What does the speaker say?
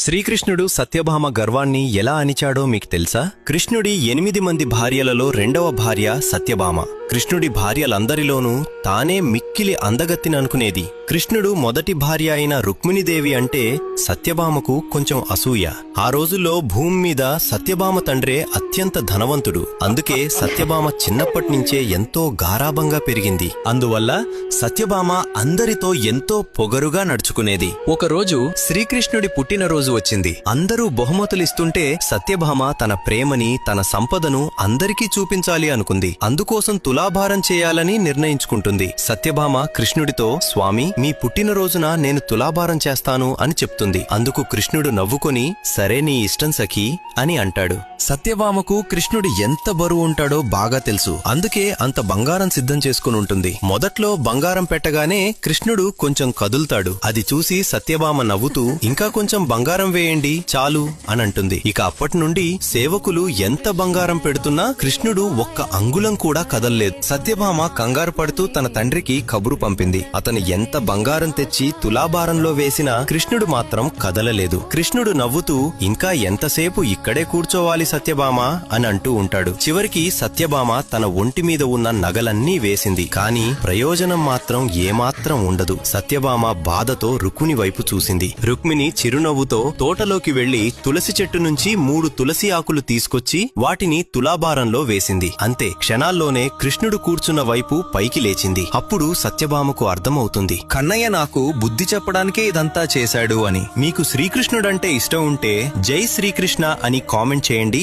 శ్రీకృష్ణుడు సత్యభామ గర్వాన్ని ఎలా అణిచాడో మీకు తెలుసా? కృష్ణుడి 8 మంది భార్యలలో 2వ భార్య సత్యభామ. కృష్ణుడి భార్యలందరిలోనూ తానే మిక్కిలి అందగత్తిననుకునేది. కృష్ణుడు మొదటి భార్య అయిన రుక్మిణీదేవి అంటే సత్యభామకు కొంచెం అసూయ. ఆ రోజుల్లో భూమి మీద సత్యభామ తండ్రే అత్యంత ధనవంతుడు. అందుకే సత్యభామ చిన్నప్పటినుంచే ఎంతో గారాబంగా పెరిగింది. అందువల్ల సత్యభామ అందరితో ఎంతో పొగరుగా నడుచుకునేది. ఒకరోజు శ్రీకృష్ణుడి పుట్టినరోజు వచ్చింది. అందరూ బహుమతులిస్తుంటే సత్యభామ తన ప్రేమని, తన సంపదను అందరికీ చూపించాలి అనుకుంది. అందుకోసం తులాభారం చేయాలని నిర్ణయించుకుంటుంది. సత్యభామ కృష్ణుడితో, స్వామి, మీ పుట్టినరోజున నేను తులాభారం చేస్తాను అని చెప్తుంది. అందుకు కృష్ణుడు నవ్వుకొని, సరే నీ ఇష్టం సఖీ అని అంటాడు. సత్యభామకు కృష్ణుడు ఎంత బరువు ఉంటాడో బాగా తెలుసు. అందుకే అంత బంగారం సిద్ధం చేసుకుని ఉంటుంది. మొదట్లో బంగారం పెట్టగానే కృష్ణుడు కొంచెం కదులుతాడు. అది చూసి సత్యభామ నవ్వుతూ, ఇంకా కొంచెం బంగారం వేయండి చాలు అనంటుంది. ఇక అప్పటి నుండి సేవకులు ఎంత బంగారం పెడుతున్నా కృష్ణుడు ఒక్క అంగుళం కూడా కదల్లేదు. సత్యభామ కంగారు పడుతూ తన తండ్రికి కబురు పంపింది. అతను ఎంత బంగారం తెచ్చి తులాభారంలో వేసినా కృష్ణుడు మాత్రం కదలలేదు. కృష్ణుడు నవ్వుతూ, ఇంకా ఎంతసేపు ఇక్కడే కూర్చోవాలి సత్యభామ అని అంటూ ఉంటాడు. చివరికి సత్యభామ తన ఒంటి మీద ఉన్న నగలన్నీ వేసింది. కాని ప్రయోజనం మాత్రం ఏమాత్రం ఉండదు. సత్యభామ బాధతో రుక్మిణి వైపు చూసింది. రుక్మిణి చిరునవ్వుతో తోటలోకి వెళ్లి తులసి చెట్టు నుంచి 3 తులసి ఆకులు తీసుకొచ్చి వాటిని తులాభారంలో వేసింది. అంతే, క్షణాల్లోనే కృష్ణుడు కూర్చున్న వైపు పైకి లేచింది. అప్పుడు సత్యభామకు అర్థమవుతుంది, కన్నయ్య నాకు బుద్ధి చెప్పడానికే ఇదంతా చేశాడు అని. మీకు శ్రీకృష్ణుడంటే ఇష్టం ఉంటే జై శ్రీకృష్ణ అని కామెంట్ చేయండి.